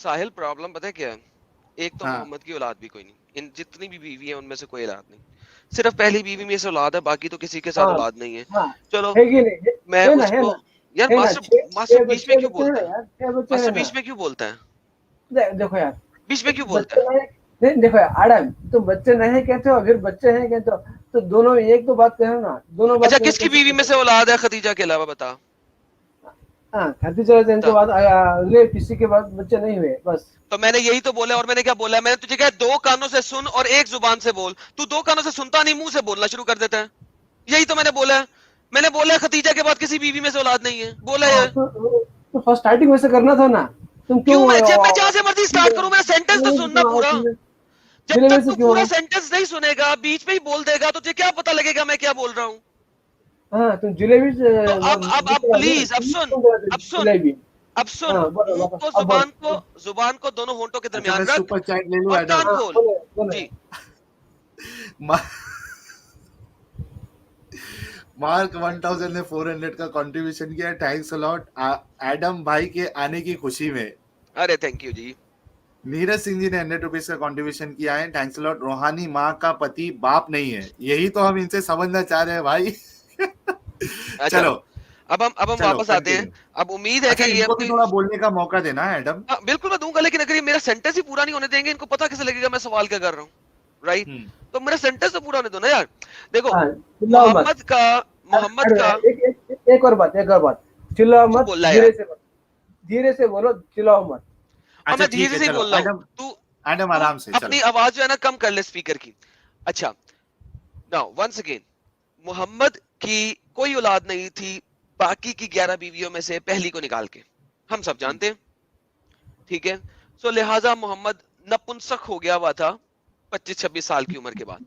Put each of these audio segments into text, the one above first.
साहिल problem पता है क्या है? एक तो हाँ मोहम्मद की औलाद भी कोई नहीं, इन जितनी भी बीवी है उनमें से कोई औलाद नहीं, सिर्फ पहली बीवी में से औलाद है, बाकी तो किसी के साथ हाँ औलाद नहीं है। हाँ, चलो है कि नहीं? मैं है ना, है उसको, ना, यार है ना, मास्टर मास्टर छह बीच में बच्चे क्यों बच्चे हैं बोलता ना है? यार, 6 बच्चे हैं मास्टर ना। बीच में क्यों बोलता है? देखो यार, बीच में क्यों बोलता बच्चे है? नहीं, नहीं देखो यार आडम, तुम बच्चे नहीं कहते हो, फिर बच्चे हैं कहते हो, तो दोनों एक तो बात कहो ना, दोनों अच्छा, बात में किसकी कैसे बीवी में बोलोगे? से औलाद है खदीजा के अलावा, बता हाँ, खाती चले थे, इनके बता। बाद अगले किसी के बाद बच्चे नहीं हुए बस। तो मैंने यही तो बोला, और मैंने क्या बोला? मैंने तुझे कहा 2 कानों से सुन और 1 जुबान से बोल। तू 2 कानों से सुनता नहीं, मुंह से बोलना शुरू कर देता है। यही तो मैंने बोला है। मैंने बोला है खदीजा के बाद किसी बीवी में से औलाद नहीं है, बोला हाँ, है। तो फर्स्ट स्टार्टिंग वैसे करना था ना, तुम क्यों क्यों? मैं जब मैं जहां से मर्जी स्टार्ट करूं, मेरा सेंटेंस तो सुनना पूरा। जब डिलीवरी तक से तू क्यों पूरा आओ? सेंटेंस नहीं सुनेगा, बीच में ही बोल देगा, तो तुझे क्या पता लगेगा मैं क्या बोल रहा हूँ? हाँ, तुम जिलेबी से तो अब प्लीज अब सुन, अब सुन, जिलेबी। अब सुन। हाँ बोलो मुंह वापस, को, अब बोलो। जुबान को दोनों होंठों के अच्छा, मैं दरमियान रख सुपर चैट ले लूं और कान एडम? हाँ खोल। बोलो बोलो। जी। मा- मार्क 1000 ने 400 का कंट्रीब्यूशन किया, थैंक्स अ लॉट एडम भाई के आने की खुशी में। अरे थैंक यू जी। नीरज सिंह जी ने 100 रुपीज का कंट्रीब्यूशन किया है, थैंक्स अ लॉट। रूहानी माँ का पति बाप नहीं है, यही तो हम इनसे समझना चाह रहे हैं भाई। अच्छा, चलो अब हम चलो वापस आते हैं। कंटिन्यू। अब उम्मीद है अच्छा, कि ये इनको भी अपनी, थोड़ा बोलने का मौका देना है एडम। हाँ बिल्कुल मैं दूंगा, लेकिन अगर ये मेरा सेंटेंस ही पूरा नहीं होने देंगे, इनको पता कैसे लगेगा मैं सवाल क्या कर रहा हूँ? राइट। हम्म। तो मेरा सेंटेंस तो पूरा होने दो ना यार। देखो, हाँ, चिल्लाओ मत। मोहम्मद का मोहम्मद का एक और बात, एक और बात, चिल्लाओ तू मत, बोल रहा है यार, धीरे से बोलो, धीरे से बोलो, चिल्लाओ मत। और अच्छा मैं ठीक धीरे है, से ही चलो बोल रहा हूँ। एडम, तू एडम तू आराम से चलो। अपनी आवाज जो है ना कम कर ले स्पीकर की। अच्छा, नाउ वंस अगेन, मोहम्मद की कोई औलाद नहीं थी बाकी की 11 बीवियों में से पहली को निकाल के, हम सब जानते हैं। ठीक है। सो लिहाजा मोहम्मद नपुंसक हो गया हुआ था 25-26 साल की उम्र के बाद,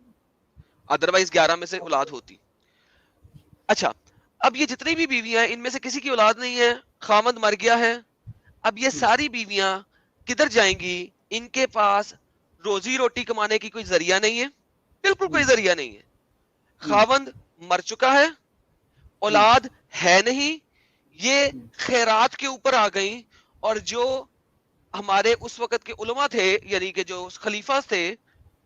अदरवाइज 11 में से औलाद होती। अच्छा, अब ये जितनी भी बीवियां हैं, इनमें से किसी की औलाद नहीं है, खामद मर गया है। अब ये सारी बीवियां किधर जाएंगी? इनके पास रोजी रोटी कमाने की कोई जरिया नहीं है, बिल्कुल कोई जरिया नहीं है। खावंद मर चुका है, औलाद है नहीं, ये खैरात के ऊपर आ गई। और जो हमारे उस वक्त के उलमा थे, यानी कि जो खलीफा थे,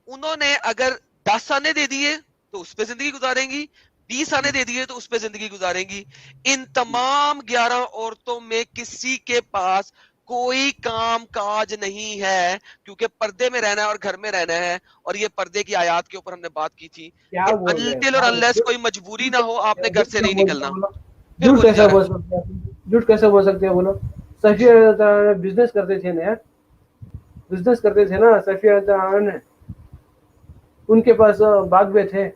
उन्होंने अगर 10 आने दे दिए तो उस पर जिंदगी गुजारेंगी, 20 आने दे दिए तो उस पर जिंदगी गुजारेंगी। इन तमाम 11 औरतों में किसी के पास कोई काम काज नहीं है, क्योंकि पर्दे में रहना है और घर में रहना है। और ये पर्दे की आयत के ऊपर हमने बात की थी क्या कि बोल रहे अनटिल और हैं? अनलेस कोई मजबूरी ना हो, आपने घर से नहीं निकलना। फिर झूठ बोली जा कैसे रहा बोल है। सकते हैं? झूठ कैसे बोल सकते हैं बोलो? सफिया बिजनेस करते थे ना यार, बिजनेस करते थे ना सफिया ने, उनके पास बाग में थे।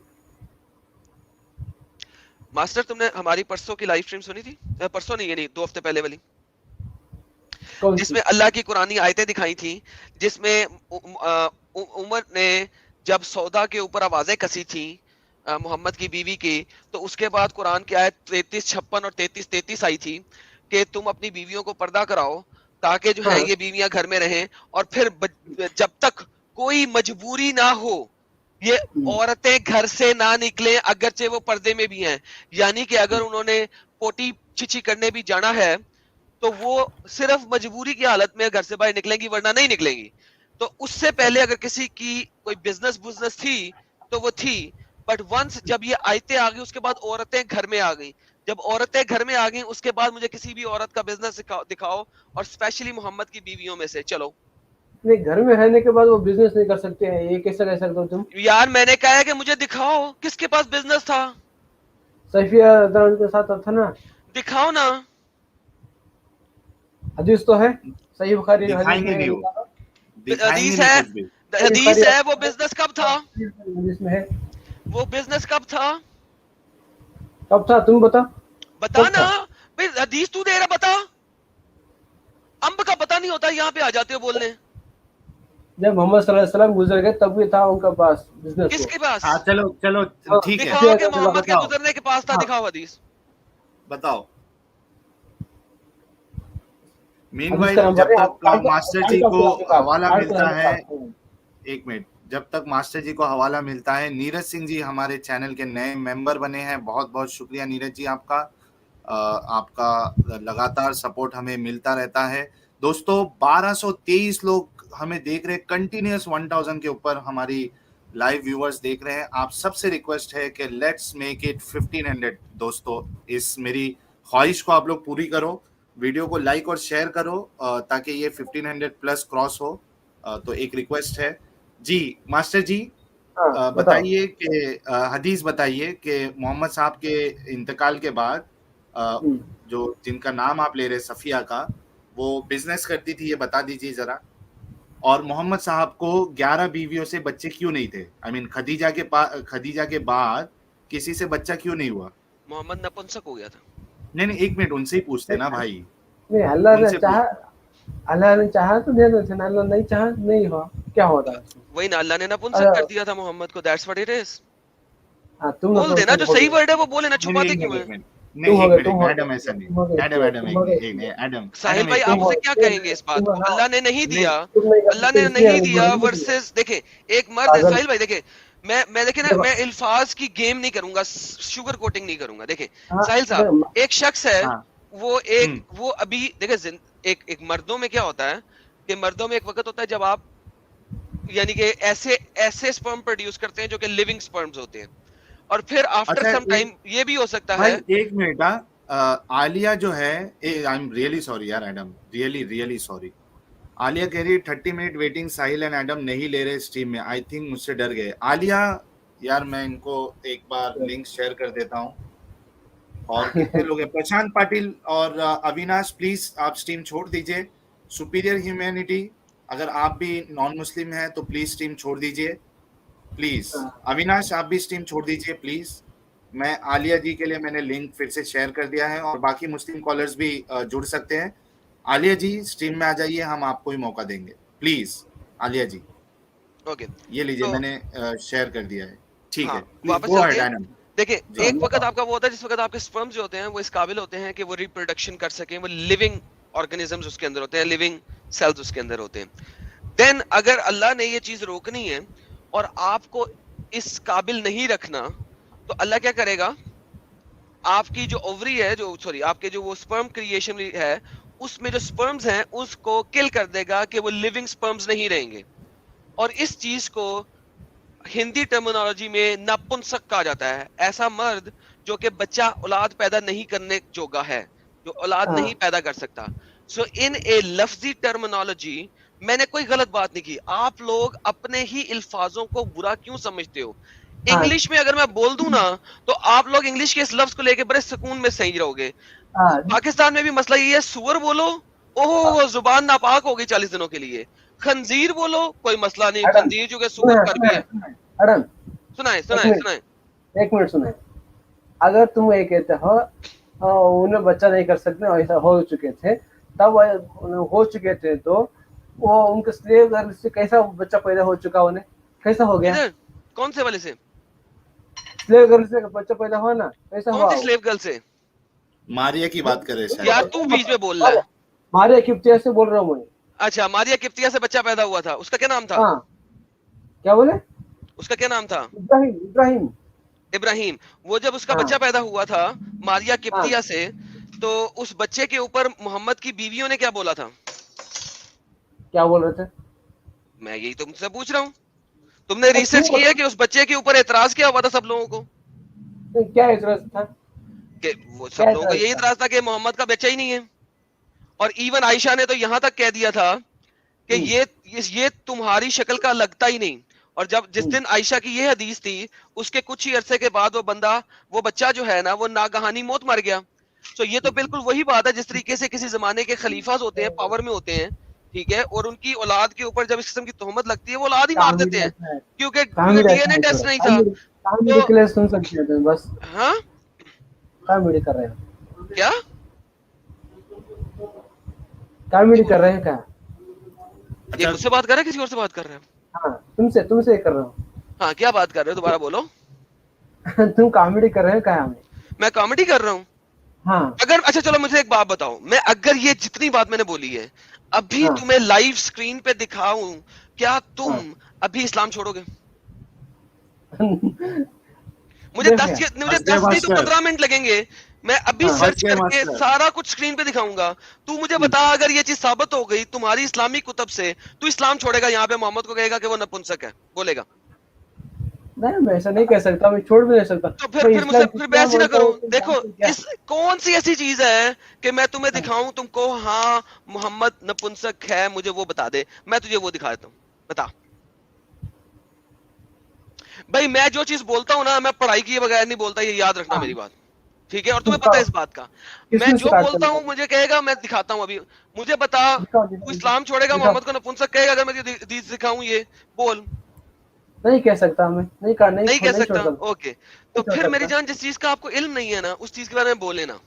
मास्टर, तुमने हमारी परसों की लाइव स्ट्रीम सुनी थी? परसों नहीं, ये नहीं, 2 हफ्ते पहले वाली, कौन सी? जिसमें अल्लाह की कुरानी आयतें दिखाई थी, जिसमें उमर ने जब सौदा के ऊपर आवाजें कसी थी मोहम्मद की बीवी की, तो उसके बाद कुरान की आयत 33-56 और 33-33 आई थी कि तुम अपनी बीवियों को पर्दा कराओ ताकि जो है हाँ ये बीवियां घर में रहें। और फिर जब तक कोई मजबूरी ना हो, ये औरतें घर से ना निकलें, अगरचे वो पर्दे में भी हैं। यानी कि अगर उन्होंने पोटी चिची करने भी जाना है तो वो सिर्फ मजबूरी की हालत में घर से बाहर निकलेंगी, वरना नहीं निकलेंगी। तो उससे पहले अगर किसी की कोई बिजनेस बिजनेस थी तो वो थी, बट वंस जब ये आयतें आ गई उसके बाद औरतें घर में आ गई। जब औरतें घर में आ गई उसके बाद मुझे किसी भी औरत का बिजनेस दिखाओ, और स्पेशली मोहम्मद की बीवियों में से। चलो नहीं, घर में रहने के बाद वो बिजनेस नहीं कर सकते हैं, ये कैसे कह सकते हो तुम? यार, मैंने कहा है कि मुझे दिखाओ किसके पास बिजनेस था, सफिया उनके साथ था ना। दिखाओ ना। हदीस तो है, सही बुखारी हदीस दिखाएंगे में है, नहीं वो, निकालो। दिखाएंगे हदीस नहीं है, कुछ भी। सही हदीस बुखारी है। वो बिजनेस कब था? हदीस में है। वो बिजनेस कब था? कब था तुम बता? बता कब ना था? भाई, हदीस तू दे रहा, बता। अंब का पता नहीं होता, यहाँ पे आ जाते हो बोलने। जब मोहम्मद सल्लल्लाहु अलैहि वसल्लम गुजर गए तब भी था उनका पास बिजनेस को। किसके पास? हाँ चलो चलो, हाँ, ठीक है, दिखाओ सफिया कि का मोहम्मद के बताओ गुजरने के पास था, हाँ, दिखाओ हदीस। बताओ। हदीस का मीनवाइल नंबर जब है, तक मास्टर जी को हवाला कार्ड मिलता है, का। एक मिनट, जब तक मास्टर जी को हवाला मिलता है, नीरज सिंह जी हमारे चैनल के नए मेंबर बने हैं, बहुत बहुत शुक्रिया नीरज जी आपका। आपका लगातार सपोर्ट हमें मिलता रहता है। दोस्तों 1223 लोग हमें देख रहे हैं, कंटिन्यूअस 1000 के ऊपर हमारी लाइव व्यूअर्स देख रहे हैं। आप सबसे रिक्वेस्ट है कि लेट्स मेक इट 1500 दोस्तों, इस मेरी ख्वाहिश को आप लोग पूरी करो, वीडियो को लाइक और शेयर करो ताकि ये 1500 प्लस क्रॉस हो। तो एक रिक्वेस्ट है जी मास्टर जी, हाँ, बताओ। बताइए कि हदीस बताइए कि मोहम्मद साहब के इंतकाल के बाद जो जिनका नाम आप ले रहे सफिया का, वो बिजनेस करती थी, ये बता दीजिए जरा। और मोहम्मद साहब को 11 बीवियों से बच्चे क्यों नहीं थे? आई मीन खदीजा के बाद किसी से बच्चा क्यों नहीं हुआ? मोहम्मद नपुंसक हो गया था। नहीं, एक मिनट, उनसे ही पूछते ना भाई। नहीं, अल्लाह ने उनसे चाहा, अल्लाह ने चाहा तो दे देते ना, अल्लाह नहीं चाहा नहीं हुआ, क्या होता है? वही ना, अल्लाह ने नपुंसक कर दिया था मोहम्मद को, दैट्स व्हाट इट इज। हाँ, तुम बोल देना, जो सही वर्ड है वो बोले ना, छुपाते क्यों है? एडम ऐसा नहीं, एडम साहिल भाई एक आपसे क्या कहेंगे इस बात को? अल्लाह ने नहीं दिया, अल्लाह ने नहीं दिया वर्सेस, देखे एक मर्द है साहिल भाई, देखे मैं देखे ना, मैं अल्फाज की गेम नहीं करूंगा, शुगर कोटिंग नहीं करूंगा। देखे साहिल साहब, एक शख्स है, वो अभी देखे, एक मर्दों में क्या होता है कि मर्दों में एक वक्त होता है जब आप यानी कि ऐसे स्पर्म प्रोड्यूस करते हैं जो कि लिविंग स्पर्म्स होते हैं, और फिर आफ्टर सम टाइम ये भी हो सकता है। एक मिनट, आलिया जो है, आई एम रियली सॉरी यार एडम, रियली सॉरी। आलिया कह रही है 30 minute waiting, Sahil and Adam नहीं ले रहे स्ट्रीम में, आई थिंक मुझसे डर गए। आलिया यार, मैं इनको एक बार लिंक शेयर कर देता हूँ। और कितने लोग हैं? प्रशांत पाटिल और अविनाश, प्लीज आप स्ट्रीम छोड़ दीजिए। सुपीरियर ह्यूमैनिटी, अगर आप भी नॉन मुस्लिम हैं तो प्लीज स्ट्रीम छोड़ दीजिए, प्लीज। अविनाश आप भी स्ट्रीम छोड़ दीजिए प्लीज। मैं आलिया जी के लिए मैंने लिंक फिर से शेयर कर दिया है, और बाकी मुस्लिम कॉलर्स भी जुड़ सकते हैं। आलिया जी स्ट्रीम में आ जाइए, हम आपको ही मौका देंगे, प्लीज आलिया जी। ओके, ये लीजिए, तो मैंने शेयर कर दिया है, ठीक है। वापस चलते हैं। देखिए, एक वक्त आपका वो होता है जिस वक्त आपके स्पर्म्स जो होते हैं वो इस काबिल होते हैं कि वो रिप्रोडक्शन कर सकें, वो लिविंग ऑर्गेनिजम्स उसके अंदर होते हैं, लिविंग सेल्स उसके अंदर होते हैं। देन अगर अल्लाह ने ये चीज रोकनी है और आपको इस काबिल नहीं रखना, तो अल्लाह क्या करेगा? आपकी जो ओवरी है, आपके जो वो स्पर्म क्रिएशन है, उसमें जो स्पर्म्स हैं उसको किल कर देगा कि वो लिविंग स्पर्म्स नहीं रहेंगे। और इस चीज को हिंदी टर्मिनोलॉजी में नपुंसक कहा जाता है। ऐसा मर्द जो कि बच्चा औलाद पैदा नहीं करने जोगा है, जो औलाद नहीं पैदा कर सकता। सो इन ए लफ्जी टर्मिनोलॉजी, मैंने कोई गलत बात नहीं की, आप लोग अपने ही अल्फाजों को बुरा क्यों समझते हो? इंग्लिश में अगर मैं बोल दूं ना, तो आप लोग इंग्लिश के इस लफ्ज को लेके बड़े सुकून में सही रहोगे। पाकिस्तान में भी मसला ये है, सुअर बोलो, ओहो जुबान नापाक हो गई 40 दिनों के लिए। खंजीर बोलो, कोई मसला नहीं, खंजीर जो कि सुअर पर भी है। सुनाए एक मिनट सुनाए। अगर तुम ये कहते हो उन्हें बच्चा नहीं कर सकते, ऐसा हो चुके थे, तब हो चुके थे, तो वो उनके स्लेव गर्ल से कैसा बच्चा पैदा हो चुका, उन्हें कैसा हो गया? कौन से वाले से? स्लेव गर्ल से बच्चा पैदा हुआ ना, कैसा हुआ? कौन सी स्लेव गर्ल से? मारिया की बात कर रहे हैं यार, तू बीच में बोल रहा है। मारिया किप्तिया से बोल रहा हूँ मैं। अच्छा, मारिया किप्तिया से बच्चा पैदा हुआ था, उसका क्या नाम था? हाँ, क्या बोले? उसका क्या नाम था? इब्राहिम। वो जब उसका बच्चा पैदा हुआ था मारिया किप्तिया से, तो उस बच्चे के ऊपर मोहम्मद की बीवियों ने क्या बोला था? क्या बोल रहे थे? मैं यही तुमसे पूछ रहा हूँ। तुमने रिसर्च किया कि उस बच्चे के ऊपर एतराज क्या हुआ था सब लोगों को? क्या एतराज था? कि वो सब लोगों को यही एतराज था कि मोहम्मद का बच्चा ही नहीं है। और इवन आयशा ने तो यहाँ तक कह दिया था कि ये तुम्हारी शक्ल का लगता ही नहीं। और जब जिस दिन आयशा की ये हदीस थी, उसके कुछ ही अरसे के बाद वो बच्चा जो है ना, वो नागहानी मौत मर गया। तो ये तो बिल्कुल वही बात है जिस तरीके से किसी जमाने के खलीफाज होते हैं, पावर में होते हैं, ठीक है, और उनकी औलाद के ऊपर जब इस किस्म की तोहमत लगती है, वो औलाद ही मार देते हैं, क्योंकि डीएनए टेस्ट नहीं था। तो सुन सकते हैं बस। हाँ, कॉमेडी कर रहे हैं क्या? कॉमेडी कर रहे हैं क्या? ये मुझसे बात कर रहे हैं, किसी और से बात कर रहे हैं? हाँ, तुमसे कर रहा हूँ। हाँ, क्या बात कर रहे हो, दोबारा बोलो। तुम कॉमेडी कर रहे हो क्या? मैं कॉमेडी कर रहा हूँ? हाँ। अगर अच्छा चलो मुझे एक बात बताओ, मैं अगर ये जितनी बात मैंने बोली है अभी तुम्हें लाइव स्क्रीन पे दिखाऊं, क्या तुम अभी इस्लाम छोड़ोगे? मुझे 10 नहीं तो 15 मिनट लगेंगे मैं अभी हाँ, सर्च okay, करके master. सारा कुछ स्क्रीन पे दिखाऊंगा। तू मुझे बता, अगर ये चीज साबित हो गई तुम्हारी इस्लामी कुतब से, तू इस्लाम छोड़ेगा, यहाँ पे मोहम्मद को कहेगा कि वो नपुंसक है, बोलेगा? नहीं, मैं ऐसा नहीं कह सकता, मैं छोड़ भी नहीं सकता। तो मैं फिर मुझसे इस्लाम फिर कितना बहस ही ना मानता करो। हूँ तुम देखो, जानते हो क्या? इस कौन सी ऐसी चीज है कि मैं तुम्हें हाँ। दिखाऊं तुमको, हाँ मोहम्मद नपुंसक है, मुझे वो बता दे, मैं तुझे वो दिखा देता हूँ, बता। भाई मैं जो चीज बोलता हूँ ना, मैं पढ़ाई किए बगैर नहीं बोलता, ये याद रखना हाँ। मेरी बात, ठीक है? और तुम्हें दिखाओ, पता है इस बात का। मैं किसने जो सिखाया बोलता हूँ तुमको? मुझे कहेगा, मैं दिखाता हूँ अभी, मुझे बता, दिखाओ, तू दिखाओ, इस्लाम छोड़ेगा, दिखाओ। मोहम्मद को नपुंसक कहेगा अगर मैं तुझे दिखाऊं? ये बोल। नहीं कह सकता, मैं नहीं कहा, नहीं कह नहीं छोड़ सकता, सकता, ओके। तो नहीं छोड़ फिर मेरी सकता। जान, जिस चीज का आपको इल्म नहीं है ना, उस चीज के बारे में बोले ना,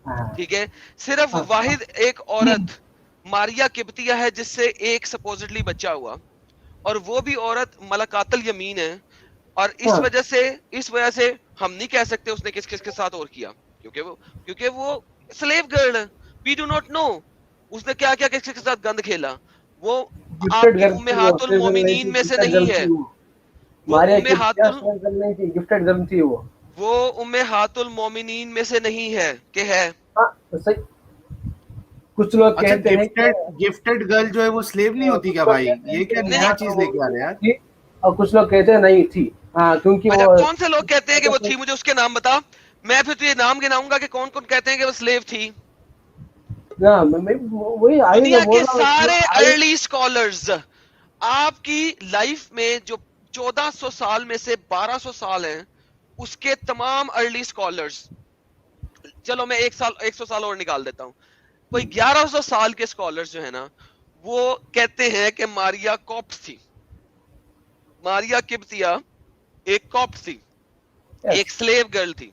हाँ, ठीक है? सिर्फ हाँ, वाहिद एक औरत मारिया किब्तिया है जिससे एक सपोजिटली बच्चा हुआ, और वो भी औरत मलकातल यमीन है, और हाँ। इस वजह से हम नहीं कह सकते उसने किस किस के साथ और किया, क्योंकि वो स्लेव गर्ल है। वी डू नॉट नो उसने क्या क्या किस के साथ गंद खेला। वो गिफ्टेड आपकी गर्ल थी वो, उम्मेहातुल स्लेव गर्ल नहीं मोमिनीन थी, में से गिफ्टेड नहीं गर्ल है। थी वो। वो मारिया की क्या उम्मेहातुल स्लेव गर्ल नहीं थी, गिफ्टेड गर्ल थी वो। वो उम्मेहातुल मोमिनीन में से नहीं है कि है। हाँ, तो सही। कुछ लोग अच्छा, कहते हैं कि गिफ्टेड गर्ल जो है वो स्लेव नहीं होती कुछ क्या लोग भाई? कहते हैं ये कि क्या नहीं, नया चीज लेके आ रहे हैं यार? थी, और कुछ लोग कहते हैं नहीं थी। हाँ, क्योंकि अच्छा, वो कौन से लोग कहते हैं कि वो थी? मुझे उसके नाम बता, मैं फिर तुझे नाम गिनाऊंगा कि कौन कौन कहते हैं कि वो स्लेव थी। हाँ, मैं वही आगे मैं दुनिया बोल के रहा हूँ, सारे आगे। अर्ली स्कॉलर्स, आपकी लाइफ में जो 1400 साल में से 1200 साल हैं, उसके तमाम अर्ली स्कॉलर्स, चलो मैं 100 साल और निकाल देता हूं, कोई 1100 साल के स्कॉलर्स जो है ना, वो कहते हैं कि मारिया कॉप्ट थी। मारिया किब्तिया एक कॉप्ट थी, Yes, एक स्लेव गर्ल थी,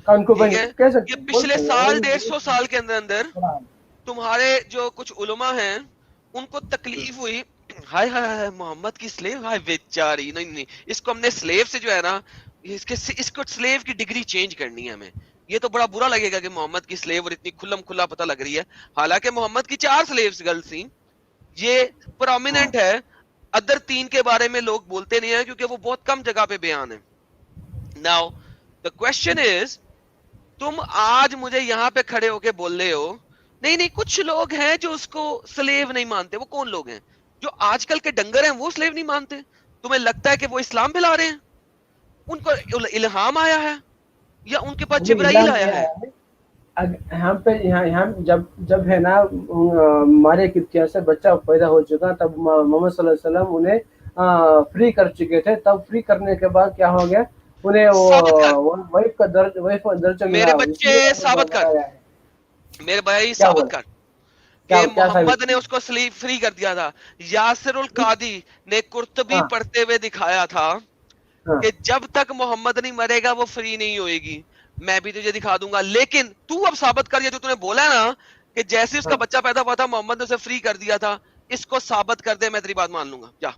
उनको ठीक बन है? कह सकते ये हैं, बोल पिछले सकते हैं, साल वही- 150 साल के अंदर अंदर हाँ, तुम्हारे जो कुछ उलमा हैं, उनको तकलीफ हुई, हाय हाय हाय मोहम्मद की स्लेव, हाय बेचारी, नहीं नहीं, इसको हमने स्लेव से जो है ना, इसको स्लेव की डिग्री चेंज करनी है हमें। ये तो बड़ा बुरा लगेगा कि मोहम्मद की स्लेव और इतनी खुल्लम खुल्ला पता लग रही है, हालांकि मोहम्मद की 4 स्लेव्स गर्ल्स थी। ये प्रोमिनेंट है, अदर 3 के बारे में लोग बोलते नहीं है क्योंकि वो बहुत कम जगह पे बयान है। नाउ द क्वेश्चन इज, तुम आज मुझे यहाँ पे खड़े होके बोल रहे हो नहीं नहीं कुछ लोग हैं जो उसको स्लेव नहीं मानते। वो कौन लोग हैं? जो आजकल के डंगर हैं वो स्लेव नहीं मानते? तुम्हें लगता है कि वो इस्लाम फैला रहे हैं? उनको इल्हाम आया है या उनके पास हमें जिब्राइल इल्हाम आया नहीं है? आया है। यहाँ पे यहाँ जब जब है ना, मारिया किब्तिया से बच्चा पैदा हो चुका, तब मोहम्मद सल्लल्लाहु अलैहि वसल्लम उन्हें फ्री कर चुके थे। तब फ्री करने के बाद क्या हो गया, उन्हें साबित कर, वो वाइफ का दर्जा मेरे मिला, बच्चे इसलिए उन्हें साबित कर, बनाया है। मेरे भाई क्या साबित बोला? कर कि क्या साबित मोहम्मद ने उसको स्लीव फ्री कर दिया था। यासिरुल कादी ने कुर्तबी हाँ, पढ़ते हुए दिखाया था हाँ, कि जब तक मोहम्मद नहीं मरेगा वो फ्री नहीं होएगी। मैं भी तुझे दिखा दूंगा, लेकिन तू अब साबित कर, ये जो तूने बोला है ना कि जैसे उसका हाँ। बच्चा पैदा हुआ था मोहम्मद ने उसे फ्री कर दिया था, इसको साबित कर दे, मैं तेरी बात मान लूंगा। जा।